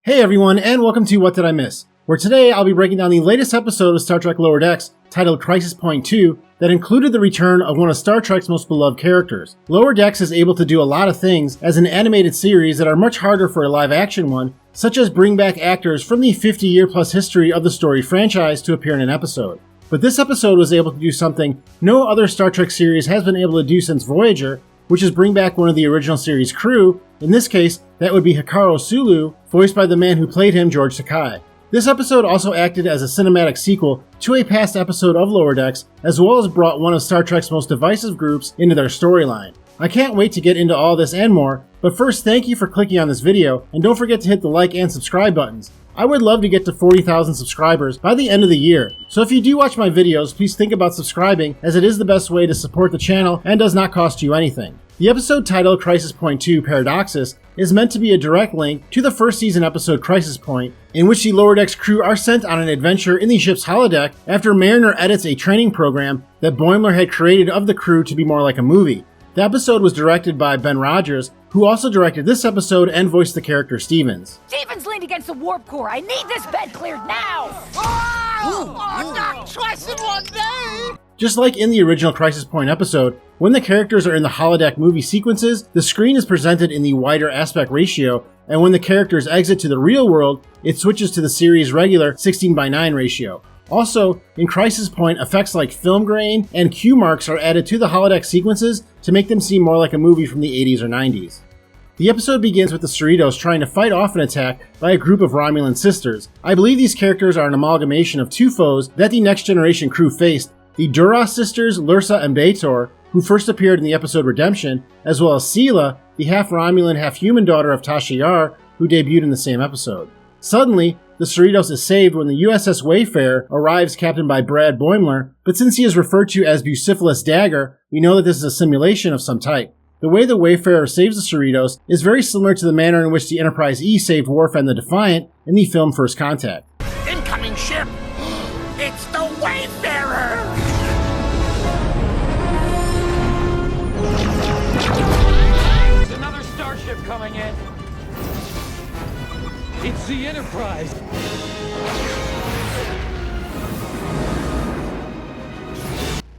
Hey everyone, and welcome to What Did I Miss?, where today I'll be breaking down the latest episode of Star Trek Lower Decks, titled Crisis Point 2, that included the return of one of Star Trek's most beloved characters. Lower Decks is able to do a lot of things as an animated series that are much harder for a live-action one, such as bring back actors from the 50-year-plus history of the storied franchise to appear in an episode. But this episode was able to do something no other Star Trek series has been able to do since Voyager, which is bring back one of the original series' crew. In this case, that would be Hikaru Sulu, voiced by the man who played him, George Takei. This episode also acted as a cinematic sequel to a past episode of Lower Decks, as well as brought one of Star Trek's most divisive groups into their storyline. I can't wait to get into all this and more, but first thank you for clicking on this video, and don't forget to hit the like and subscribe buttons. I would love to get to 40,000 subscribers by the end of the year, so if you do watch my videos, please think about subscribing, as it is the best way to support the channel and does not cost you anything. The episode titled Crisis Point 2 Paradoxus is meant to be a direct link to the first season episode Crisis Point, in which the Lower Decks crew are sent on an adventure in the ship's holodeck after Mariner edits a training program that Boimler had created of the crew to be more like a movie. The episode was directed by Ben Rogers, who also directed this episode and voiced the character Stevens. Stevens leaned against the warp core. I need this bed cleared now! Not twice in one day! Just like in the original Crisis Point episode, when the characters are in the holodeck movie sequences, the screen is presented in the wider aspect ratio, and when the characters exit to the real world, it switches to the series' regular 16:9 ratio. Also, in Crisis Point, effects like film grain and cue marks are added to the holodeck sequences to make them seem more like a movie from the 80s or 90s. The episode begins with the Cerritos trying to fight off an attack by a group of Romulan sisters. I believe these characters are an amalgamation of two foes that the Next Generation crew faced: the Duras sisters, Lursa and B'Etor, who first appeared in the episode Redemption, as well as Sela, the half-Romulan, half-human daughter of Tasha Yar, who debuted in the same episode. Suddenly, the Cerritos is saved when the USS Wayfarer arrives, captained by Brad Boimler, but since he is referred to as Bucephalus Dagger, we know that this is a simulation of some type. The way the Wayfarer saves the Cerritos is very similar to the manner in which the Enterprise E saved Worf and the Defiant in the film First Contact. Incoming ship! It's the Wayfarer! There's another starship coming in. It's the Enterprise.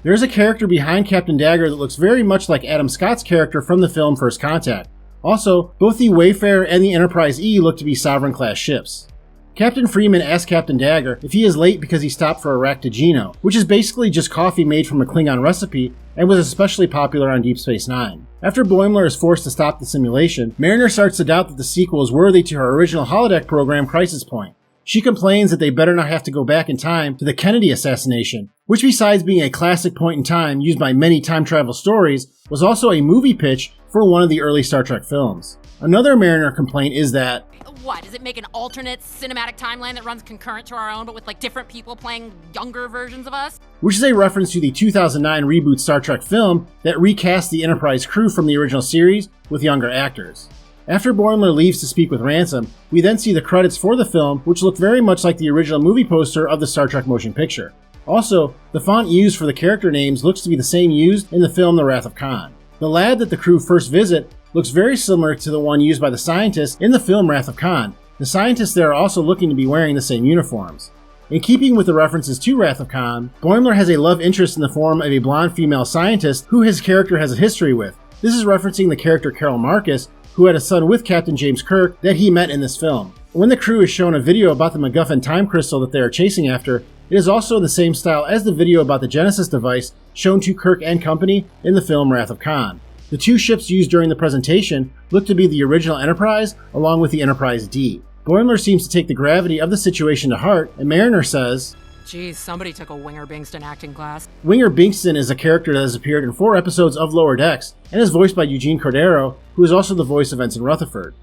There's a character behind Captain Dagger that looks very much like Adam Scott's character from the film First Contact. Also, both the Wayfarer and the Enterprise E look to be Sovereign-class ships. Captain Freeman asks Captain Dagger if he is late because he stopped for a Raktajino, which is basically just coffee made from a Klingon recipe and was especially popular on Deep Space Nine. After Boimler is forced to stop the simulation, Mariner starts to doubt that the sequel is worthy to her original holodeck program Crisis Point. She complains that they better not have to go back in time to the Kennedy assassination, which besides being a classic point in time used by many time travel stories, was also a movie pitch for one of the early Star Trek films. Another Mariner complaint is that, what, does it make an alternate cinematic timeline that runs concurrent to our own, but with like different people playing younger versions of us? Which is a reference to the 2009 reboot Star Trek film that recast the Enterprise crew from the original series with younger actors. After Boimler leaves to speak with Ransom, we then see the credits for the film, which look very much like the original movie poster of the Star Trek motion picture. Also, the font used for the character names looks to be the same used in the film The Wrath of Khan. The lab that the crew first visit looks very similar to the one used by the scientists in the film Wrath of Khan. The scientists there are also looking to be wearing the same uniforms. In keeping with the references to Wrath of Khan, Boimler has a love interest in the form of a blonde female scientist who his character has a history with. This is referencing the character Carol Marcus, who had a son with Captain James Kirk that he met in this film. When the crew is shown a video about the MacGuffin time crystal that they are chasing after, it is also in the same style as the video about the Genesis device shown to Kirk and company in the film Wrath of Khan. The two ships used during the presentation look to be the original Enterprise along with the Enterprise D. Boimler seems to take the gravity of the situation to heart, and Mariner says, Geez, somebody took a Winger Bingston acting class. Winger Bingston is a character that has appeared in 4 episodes of Lower Decks and is voiced by Eugene Cordero, who is also the voice of Ensign Rutherford.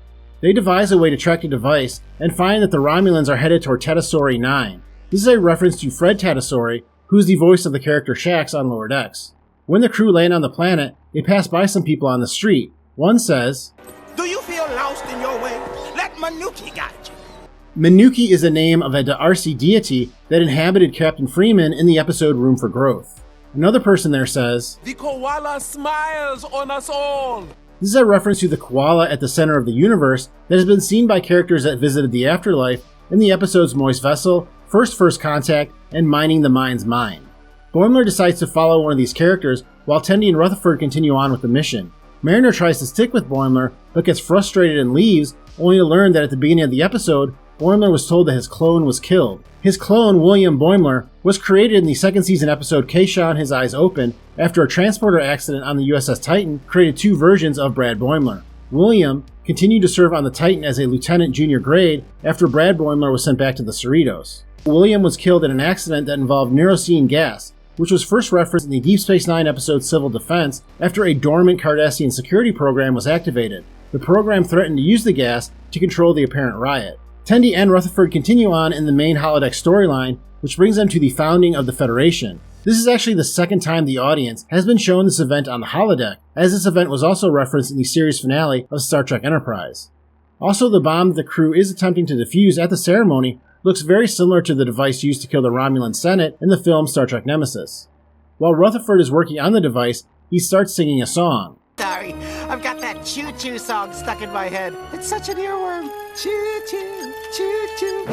They devise a way to track the device and find that the Romulans are headed toward Tatasori 9. This is a reference to Fred Tatasori, who is the voice of the character Shax on Lower Decks. When the crew land on the planet, they pass by some people on the street. One says, Do you feel lost in your way? Let Manuki guide you. Manuki is the name of a D'Arcy deity that inhabited Captain Freeman in the episode Room for Growth. Another person there says, The koala smiles on us all. This is a reference to the koala at the center of the universe that has been seen by characters that visited the afterlife in the episodes Moist Vessel, First Contact, and Mining the Mind's Mine. Boimler decides to follow one of these characters while Tendi and Rutherford continue on with the mission. Mariner tries to stick with Boimler, but gets frustrated and leaves, only to learn that at the beginning of the episode, Boimler was told that his clone was killed. His clone, William Boimler, was created in the second season episode Keisha and His Eyes Open after a transporter accident on the USS Titan created two versions of Brad Boimler. William continued to serve on the Titan as a lieutenant junior grade after Brad Boimler was sent back to the Cerritos. William was killed in an accident that involved nerosine gas, which was first referenced in the Deep Space Nine episode Civil Defense after a dormant Cardassian security program was activated. The program threatened to use the gas to control the apparent riot. Tendi and Rutherford continue on in the main holodeck storyline, which brings them to the founding of the Federation. This is actually the second time the audience has been shown this event on the holodeck, as this event was also referenced in the series finale of Star Trek Enterprise. Also, the bomb that the crew is attempting to defuse at the ceremony looks very similar to the device used to kill the Romulan Senate in the film Star Trek Nemesis. While Rutherford is working on the device, he starts singing a song. Sorry, I've got that choo-choo song stuck in my head. It's such an earworm. Choo-choo, choo-choo.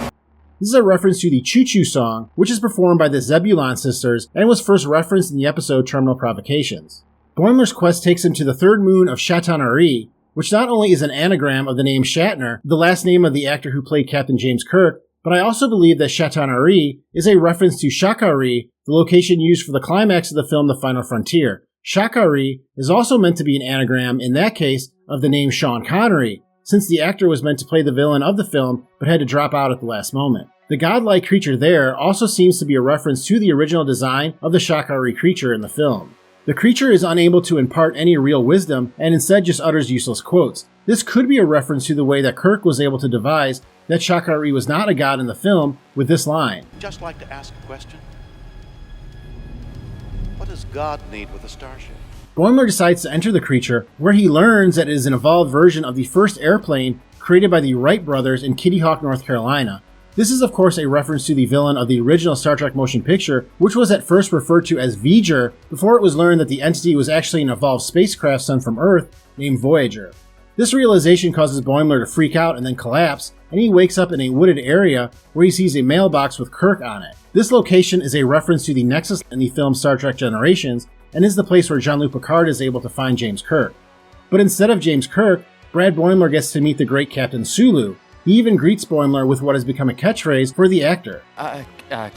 This is a reference to the Choo Choo song, which is performed by the Zebulon sisters and was first referenced in the episode Terminal Provocations. Boimler's quest takes him to the third moon of Shatan-Ari, which not only is an anagram of the name Shatner, the last name of the actor who played Captain James Kirk, but I also believe that Shatan-Ari is a reference to Shakari, the location used for the climax of the film The Final Frontier. Shakari is also meant to be an anagram, in that case, of the name Sean Connery, since the actor was meant to play the villain of the film but had to drop out at the last moment. The godlike creature there also seems to be a reference to the original design of the Shakari creature in the film. The creature is unable to impart any real wisdom and instead just utters useless quotes. This could be a reference to the way that Kirk was able to devise that Shakari was not a god in the film with this line. Just like to ask a question. What does God need with a starship? Boimler decides to enter the creature, where he learns that it is an evolved version of the first airplane created by the Wright brothers in Kitty Hawk, North Carolina. This is of course a reference to the villain of the original Star Trek motion picture, which was at first referred to as V'ger, before it was learned that the entity was actually an evolved spacecraft sent from Earth named Voyager. This realization causes Boimler to freak out and then collapse, and he wakes up in a wooded area where he sees a mailbox with Kirk on it. This location is a reference to the Nexus in the film Star Trek Generations, and is the place where Jean-Luc Picard is able to find James Kirk. But instead of James Kirk, Brad Boimler gets to meet the great Captain SULU. He even greets Boimler with what has become a catchphrase for the actor.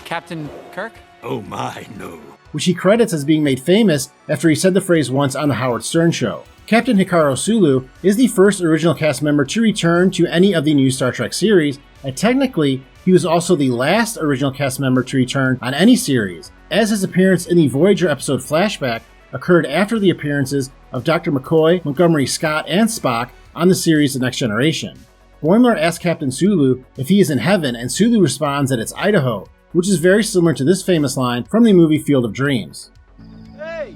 Captain Kirk? Oh my, no. Which he credits as being made famous after he said the phrase once on the Howard Stern show. Captain Hikaru SULU is the first original cast member to return to any of the new Star Trek series, and technically, he was also the last original cast member to return on any series, as his appearance in the Voyager episode Flashback occurred after the appearances of Dr. McCoy, Montgomery Scott, and Spock on the series The Next Generation. Boimler asks Captain SULU if he is in heaven, and SULU responds that it's Idaho, which is very similar to this famous line from the movie Field of Dreams. Hey!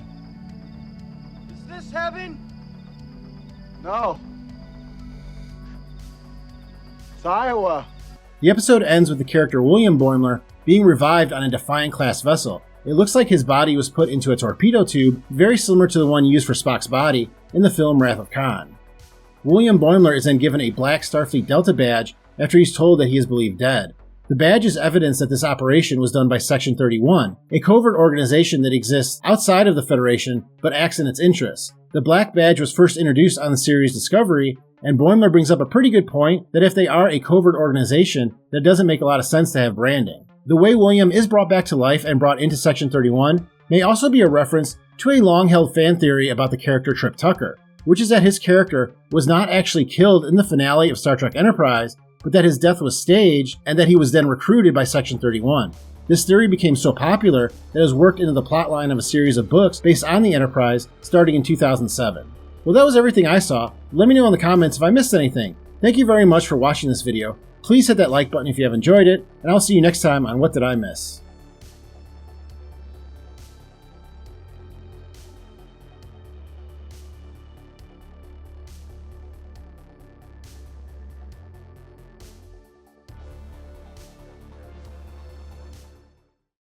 Is this heaven? No. It's Iowa. The episode ends with the character William Boimler being revived on a Defiant-class vessel. It looks like his body was put into a torpedo tube, very similar to the one used for Spock's body in the film Wrath of Khan. William Boimler is then given a black Starfleet Delta badge after he's told that he is believed dead. The badge is evidence that this operation was done by Section 31, a covert organization that exists outside of the Federation but acts in its interests. The black badge was first introduced on the series Discovery, and Boimler brings up a pretty good point that if they are a covert organization, that doesn't make a lot of sense to have branding. The way William is brought back to life and brought into Section 31 may also be a reference to a long-held fan theory about the character Trip Tucker, which is that his character was not actually killed in the finale of Star Trek Enterprise, but that his death was staged and that he was then recruited by Section 31. This theory became so popular that it was worked into the plotline of a series of books based on the Enterprise starting in 2007. Well, that was everything I saw. Let me know in the comments if I missed anything. Thank you very much for watching this video. Please hit that like button if you have enjoyed it, and I'll see you next time on What Did I Miss?